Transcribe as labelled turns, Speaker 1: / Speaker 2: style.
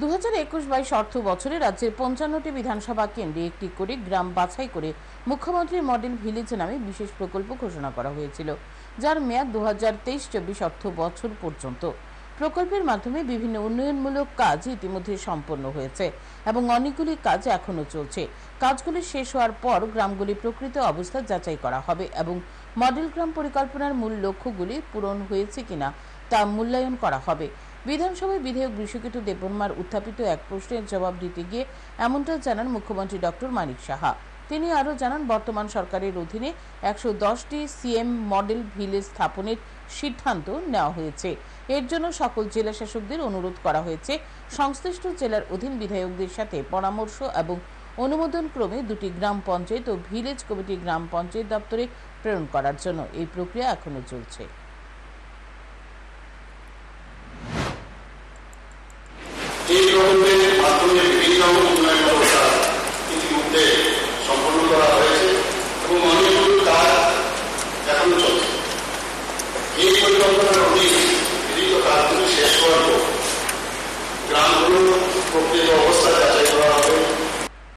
Speaker 1: 2021-22 অর্থ বছরে রাজ্যের 55টি বিধানসভা কেন্দ্রে একটি করে গ্রাম বাছাই করে মুখ্যমন্ত্রীর মডেল ভিলেজ নামে বিশেষ প্রকল্প ঘোষণা করা হয়েছিল, যার মেয়াদ 2023-24 অর্থ বছর পর্যন্ত। প্রকল্পের মাধ্যমে বিভিন্ন উন্নয়নমূলক কাজ ইতিমধ্যে সম্পন্ন হয়েছে এবং অনেকগুলি কাজ এখনো চলছে। কাজগুলি শেষ হওয়ার পর গ্রামগুলি প্রকৃত অবস্থা যাচাই করা হবে এবং মডেল গ্রাম পরিকল্পনার মূল লক্ষ্যগুলি পূরণ হয়েছে কিনা তা মূল্যায়ন করা হবে। বিধানসভায় বিধায়ক বৃষকেতু দেববর্মার উত্থাপিত এক প্রশ্নের জবাব দিতে গিয়ে এমনটা জানান মুখ্যমন্ত্রী ডক্টর মানিক সাহা। তিনি আরও জানান, বর্তমান সরকারের অধীনে 110টি সিএম মডেল ভিলেজ স্থাপনের সিদ্ধান্ত নেওয়া হয়েছে। এর জন্য সকল জেলা শাসকদের অনুরোধ করা হয়েছে সংশ্লিষ্ট জেলার অধীন বিধায়কদের সাথে পরামর্শ এবং অনুমোদন ক্রমে দুটি গ্রাম পঞ্চায়েত ও ভিলেজ কমিটি গ্রাম পঞ্চায়েত দপ্তরে প্রেরণ করার জন্য। এই প্রক্রিয়া এখনো চলছে।